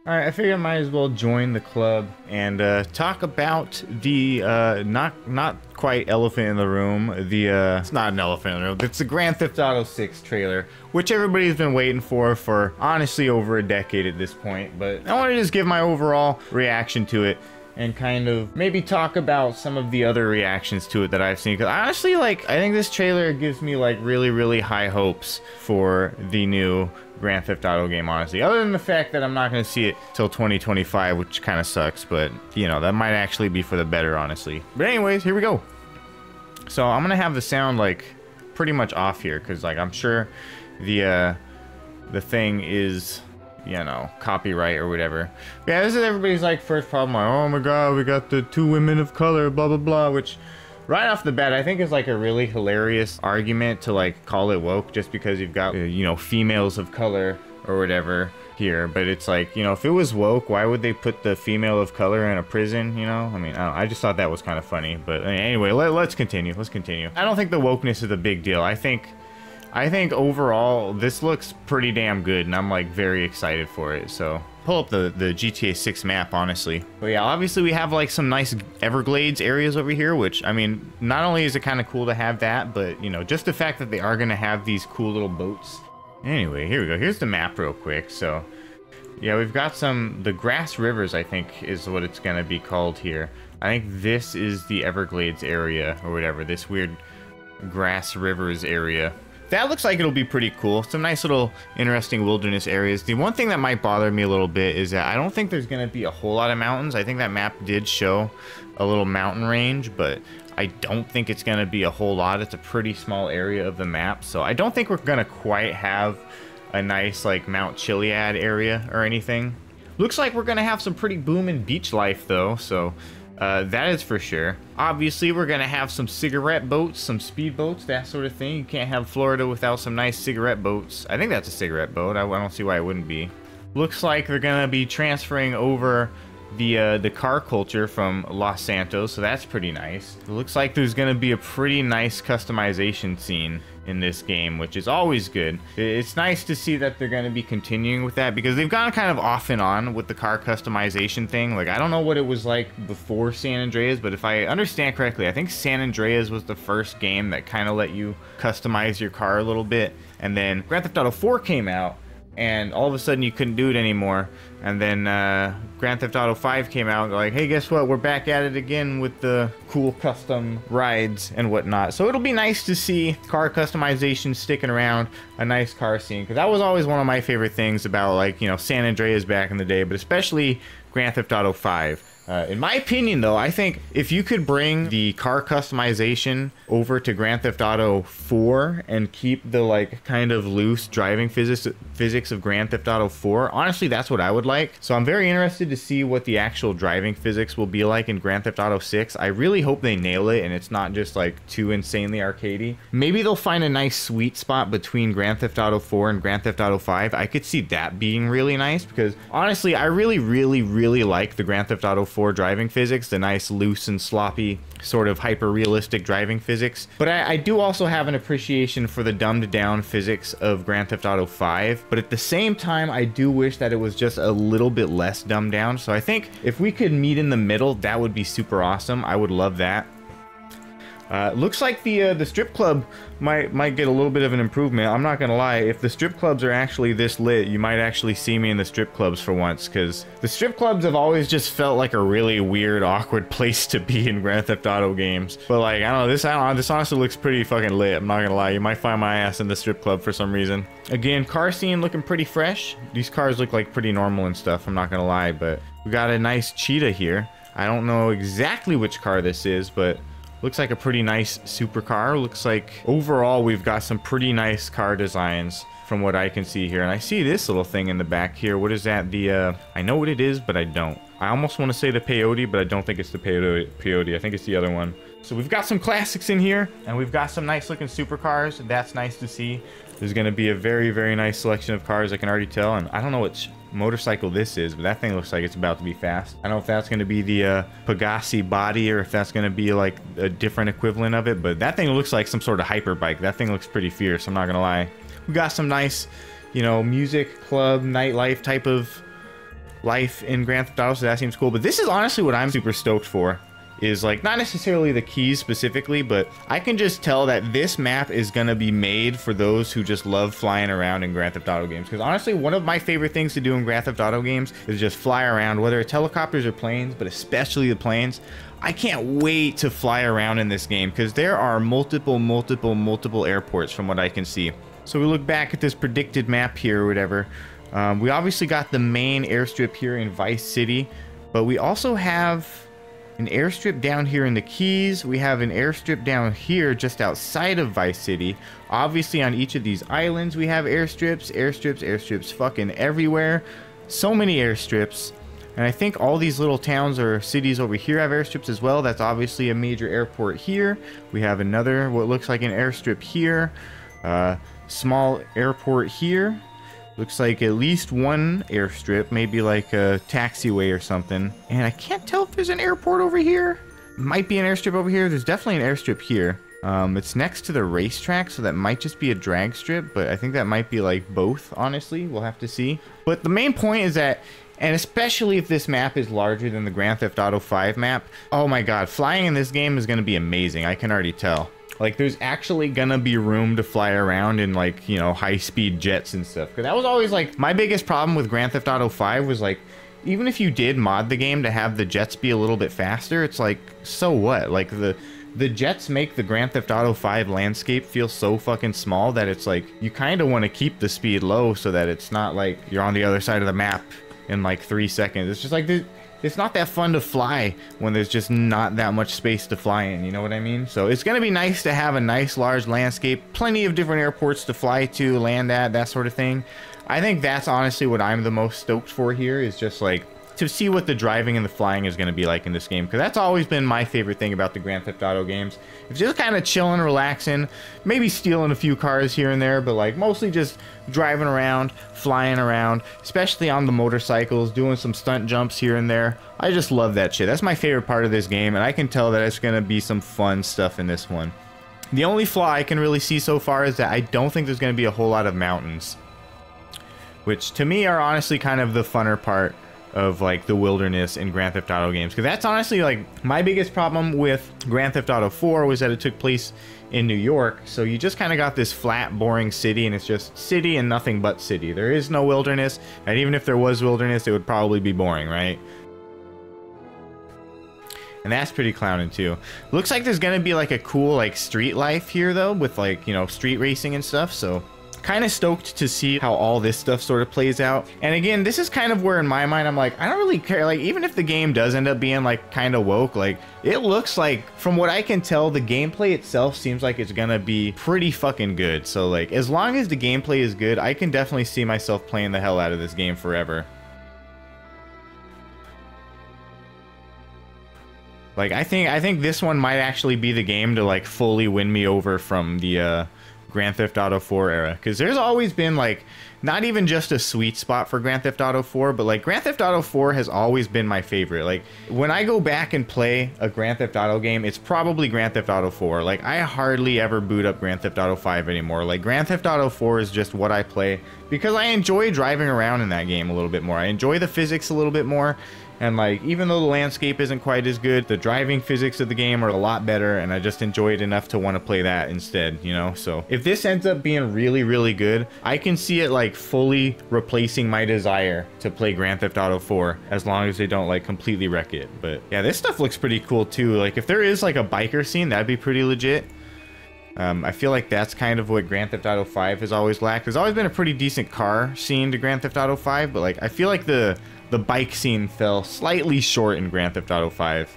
Alright, I figured I might as well join the club and talk about the not quite elephant in the room. It's not an elephant in the room. It's the Grand Theft Auto 6 trailer, which everybody's been waiting for honestly over a decade at this point. But I want to just give my overall reaction to it and kind of maybe talk about some of the other reactions to it that I've seen. Because honestly, like, I think this trailer gives me like really high hopes for the new Grand Theft Auto game, honestly. Other than the fact that I'm not going to see it till 2025, which kind of sucks, but, you know, that might actually be for the better, honestly. But anyways, here we go. So I'm going to have the sound, like, pretty much off here, because, like, I'm sure the thing is, you know, copyright or whatever. But yeah, this is everybody's, like, first problem, like, oh my god, we got the 2 women of color, blah, blah, blah, which... right off the bat, I think is like a really hilarious argument to like call it woke just because you've got, you know, females of color or whatever here. But it's like, you know, if it was woke, why would they put the female of color in a prison, you know? I mean, I just thought that was kind of funny. But anyway, let's continue. Let's continue. I don't think the wokeness is a big deal. I think overall, this looks pretty damn good, and I'm like very excited for it. So pull up the GTA 6 map, honestly. But yeah, obviously we have like some nice Everglades areas over here, which, I mean, not only is it kind of cool to have that, but, you know, just the fact that they are going to have these cool little boats. Anyway, here we go. Here's the map real quick. So yeah, we've got the Grass Rivers, I think is what it's going to be called here. I think this is the Everglades area or whatever, this weird Grass Rivers area. That looks like it'll be pretty cool. Some nice little interesting wilderness areas. The one thing that might bother me a little bit is that I don't think there's going to be a whole lot of mountains. I think that map did show a little mountain range, but I don't think it's going to be a whole lot. It's a pretty small area of the map, so I don't think we're going to quite have a nice like Mount Chiliad area or anything. Looks like we're going to have some pretty booming beach life though, so that is for sure. Obviously, we're going to have some cigarette boats, some speed boats, that sort of thing. You can't have Florida without some nice cigarette boats. I think that's a cigarette boat. I don't see why it wouldn't be. Looks like they're going to be transferring over the car culture from Los Santos, so that's pretty nice. It looks like there's going to be a pretty nice customization scene in this game, which is always good. It's nice to see that they're going to be continuing with that, because they've gone kind of off and on with the car customization thing. Like, I don't know what it was like before San Andreas, but if I understand correctly, I think San Andreas was the first game that kind of let you customize your car a little bit, and then Grand Theft Auto 4 came out, and all of a sudden you couldn't do it anymore. And then Grand Theft Auto 5 came out, like, hey, guess what? We're back at it again with the cool custom rides and whatnot. So it'll be nice to see car customization sticking around, a nice car scene, because that was always one of my favorite things about, like, you know, San Andreas back in the day, but especially Grand Theft Auto 5. In my opinion, though, I think if you could bring the car customization over to Grand Theft Auto 4 and keep the, like, kind of loose driving physics of Grand Theft Auto 4, honestly, that's what I would like. So I'm very interested to see what the actual driving physics will be like in Grand Theft Auto 6. I really hope they nail it and it's not just, like, too insanely arcadey. Maybe they'll find a nice sweet spot between Grand Theft Auto 4 and Grand Theft Auto 5. I could see that being really nice, because honestly, I really like the Grand Theft Auto 4 driving physics, the nice loose and sloppy sort of hyper realistic driving physics. But I do also have an appreciation for the dumbed down physics of Grand Theft Auto 5, but at the same time I do wish that it was just a little bit less dumbed down. So I think if we could meet in the middle, that would be super awesome. I would love that. Looks like the strip club might get a little bit of an improvement. I'm not gonna lie, if the strip clubs are actually this lit, you might actually see me in the strip clubs for once, because the strip clubs have always just felt like a really weird, awkward place to be in Grand Theft Auto games. But like, I don't know, this honestly looks pretty fucking lit. I'm not gonna lie, you might find my ass in the strip club for some reason. Again, car scene looking pretty fresh. These cars look like pretty normal and stuff, I'm not gonna lie, but we got a nice cheetah here. I don't know exactly which car this is, but looks like a pretty nice supercar. Looks like overall we've got some pretty nice car designs from what I can see here. And I see this little thing in the back here. What is that? I know what it is, but I don't. I almost want to say the peyote, but I don't think it's the peyote. I think it's the other one. So we've got some classics in here, and we've got some nice looking supercars. That's nice to see. There's going to be a very nice selection of cars, I can already tell. And I don't know which motorcycle this is, but that thing looks like it's about to be fast. I don't know if that's going to be the Pegassi body or if that's going to be like a different equivalent of it, but that thing looks like some sort of hyper bike. That thing looks pretty fierce, I'm not going to lie. We got some nice, you know, music club, nightlife type of life in Grand Theft Auto, so that seems cool. But this is honestly what I'm super stoked for, is like not necessarily the keys specifically, but I can just tell that this map is gonna be made for those who just love flying around in Grand Theft Auto games. Because honestly, one of my favorite things to do in Grand Theft Auto games is just fly around, whether it's helicopters or planes, but especially the planes. I can't wait to fly around in this game because there are multiple airports from what I can see. So we look back at this predicted map here or whatever. We obviously got the main airstrip here in Vice City, but we also have an airstrip down here in the Keys. We have an airstrip down here just outside of Vice City. Obviously on each of these islands we have airstrips fucking everywhere. So many airstrips. And I think all these little towns or cities over here have airstrips as well. That's obviously a major airport here. We have another, what looks like an airstrip here. Small airport here. Looks like at least one airstrip, maybe like a taxiway or something. And I can't tell if there's an airport over here. Might be an airstrip over here. There's definitely an airstrip here. It's next to the racetrack, so that might just be a drag strip, but I think that might be like both, honestly. We'll have to see. But the main point is that, and especially if this map is larger than the Grand Theft Auto 5 map, oh my god, flying in this game is going to be amazing. I can already tell. Like, there's actually gonna be room to fly around in, like, you know, high-speed jets and stuff. Because that was always, like, my biggest problem with Grand Theft Auto 5 was, like, even if you did mod the game to have the jets be a little bit faster, it's like, so what? Like, the jets make the Grand Theft Auto 5 landscape feel so fucking small that it's like, you kind of want to keep the speed low so that it's not like you're on the other side of the map in, like, 3 seconds. It's just like... It's not that fun to fly when there's just not that much space to fly in, you know what I mean? So it's going to be nice to have a nice large landscape, plenty of different airports to fly to, land at, that sort of thing. I think that's honestly what I'm the most stoked for here, is just like to see what the driving and the flying is going to be like in this game, because that's always been my favorite thing about the Grand Theft Auto games. It's just kind of chilling, relaxing, maybe stealing a few cars here and there, but like mostly just driving around, flying around, especially on the motorcycles, doing some stunt jumps here and there. I just love that shit. That's my favorite part of this game, and I can tell that it's going to be some fun stuff in this one. The only flaw I can really see so far is that I don't think there's going to be a whole lot of mountains, which to me are honestly kind of the funner part of like the wilderness in Grand Theft Auto games, because that's honestly like my biggest problem with Grand Theft Auto 4 was that it took place in New York, so you just kind of got this flat, boring city, and it's just city and nothing but city. There is no wilderness, and even if there was wilderness, it would probably be boring, right? And that's pretty clowning too. Looks like there's gonna be like a cool like street life here though, with like, you know, street racing and stuff, so kind of stoked to see how all this stuff sort of plays out. And again, this is kind of where in my mind I'm like, I don't really care. Like, even if the game does end up being like kind of woke, like it looks like, from what I can tell, the gameplay itself seems like it's gonna be pretty fucking good. So like, as long as the gameplay is good, I can definitely see myself playing the hell out of this game forever. Like, I think this one might actually be the game to like fully win me over from the Grand Theft Auto 4 era, because there's always been like not even just a sweet spot for Grand Theft Auto 4, but like Grand Theft Auto 4 has always been my favorite. Like, when I go back and play a Grand Theft Auto game, it's probably Grand Theft Auto 4. Like, I hardly ever boot up Grand Theft Auto 5 anymore. Like, Grand Theft Auto 4 is just what I play because I enjoy driving around in that game a little bit more. I enjoy the physics a little bit more. And like, even though the landscape isn't quite as good, the driving physics of the game are a lot better, and I just enjoy it enough to want to play that instead, you know? So if this ends up being really, really good, I can see it like fully replacing my desire to play Grand Theft Auto 4, as long as they don't like completely wreck it. But yeah, this stuff looks pretty cool too. Like, if there is like a biker scene, that'd be pretty legit. I feel like that's kind of what Grand Theft Auto 5 has always lacked. There's always been a pretty decent car scene to Grand Theft Auto 5, but like, I feel like the bike scene fell slightly short in Grand Theft Auto 5.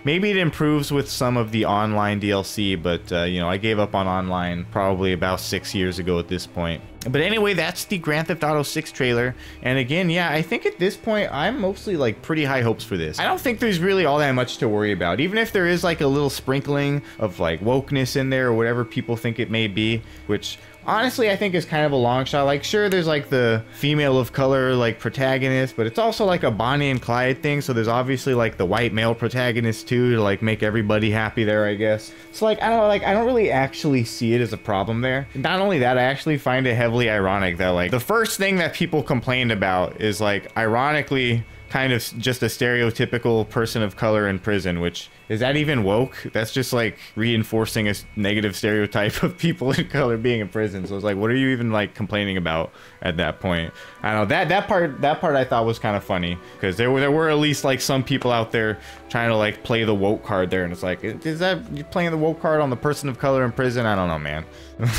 Maybe it improves with some of the online DLC, but you know, I gave up on online probably about 6 years ago at this point. But anyway, that's the Grand Theft Auto 6 trailer. And again, yeah, I think at this point, I'm mostly like pretty high hopes for this. I don't think there's really all that much to worry about. Even if there is like a little sprinkling of like wokeness in there or whatever people think it may be, which honestly I think is kind of a long shot. Like, sure, there's like the female of color like protagonist, but it's also like a Bonnie and Clyde thing, so there's obviously like the white male protagonist too, to like make everybody happy there, I guess. So like, I don't know, like I don't really actually see it as a problem there. Not only that, I actually find it heavily ironic that like the first thing that people complained about is like ironically kind of just a stereotypical person of color in prison, which is that even woke? That's just like reinforcing a negative stereotype of people in color being in prison. So it's like, what are you even like complaining about at that point? I don't know, that part I thought was kind of funny, because there were at least like some people out there trying to like play the woke card there, and it's like, is that you playing the woke card on the person of color in prison? I don't know, man.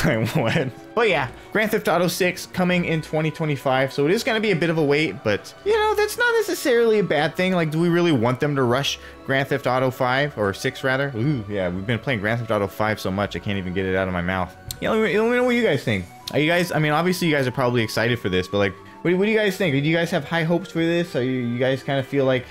Like, what? But yeah, Grand Theft Auto 6 coming in 2025, so it is going to be a bit of a wait, but you know, that's not necessarily a bad thing. Like, do we really want them to rush Grand Theft Auto 5 or 6 rather? Ooh, yeah, we've been playing Grand Theft Auto 5 so much I can't even get it out of my mouth. Yeah, let me know what you guys think. Are you guys, I mean, obviously you guys are probably excited for this, but like, what do you guys think? Do you guys have high hopes for this? Or you guys kind of feel like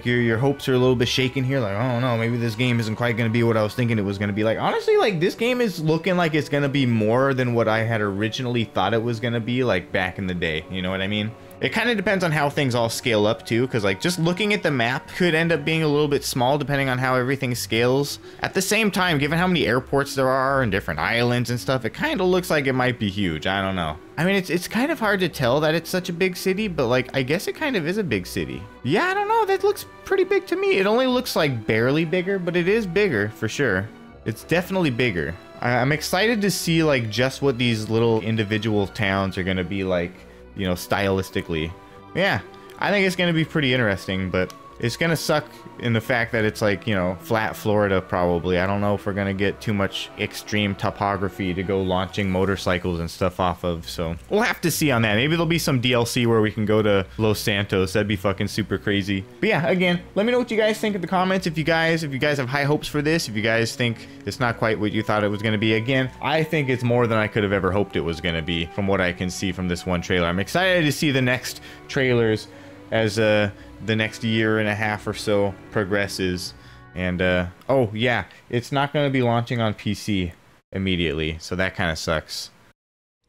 your hopes are a little bit shaken here? Like, oh no, maybe this game isn't quite going to be what I was thinking it was going to be. Like, honestly, like this game is looking like it's going to be more than what I had originally thought it was going to be, like back in the day. You know what I mean? It kind of depends on how things all scale up too, because like just looking at the map could end up being a little bit small depending on how everything scales. At the same time, given how many airports there are and different islands and stuff, it kind of looks like it might be huge. I don't know. I mean, it's kind of hard to tell that it's such a big city, but like I guess it kind of is a big city. Yeah, I don't know. That looks pretty big to me. It only looks like barely bigger, but it is bigger for sure. It's definitely bigger. I'm excited to see like just what these little individual towns are going to be like, you know, stylistically. Yeah, I think it's going to be pretty interesting, but it's going to suck in the fact that it's like, you know, flat Florida probably. I don't know if we're going to get too much extreme topography to go launching motorcycles and stuff off of, so we'll have to see on that. Maybe there'll be some DLC where we can go to Los Santos. That'd be fucking super crazy. But yeah, again, let me know what you guys think in the comments. If you guys have high hopes for this, if you guys think it's not quite what you thought it was going to be. Again, I think it's more than I could have ever hoped it was going to be from what I can see from this one trailer. I'm excited to see the next trailers as the next year and a half or so progresses. And oh yeah, it's not going to be launching on PC immediately, so that kind of sucks.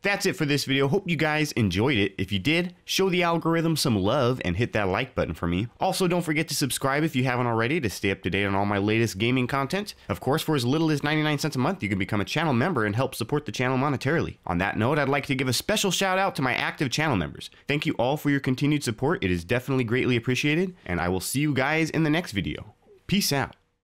That's it for this video. Hope you guys enjoyed it. If you did, show the algorithm some love and hit that like button for me. Also, don't forget to subscribe if you haven't already to stay up to date on all my latest gaming content. Of course, for as little as 99 cents a month, you can become a channel member and help support the channel monetarily. On that note, I'd like to give a special shout out to my active channel members. Thank you all for your continued support. It is definitely greatly appreciated, and I will see you guys in the next video. Peace out.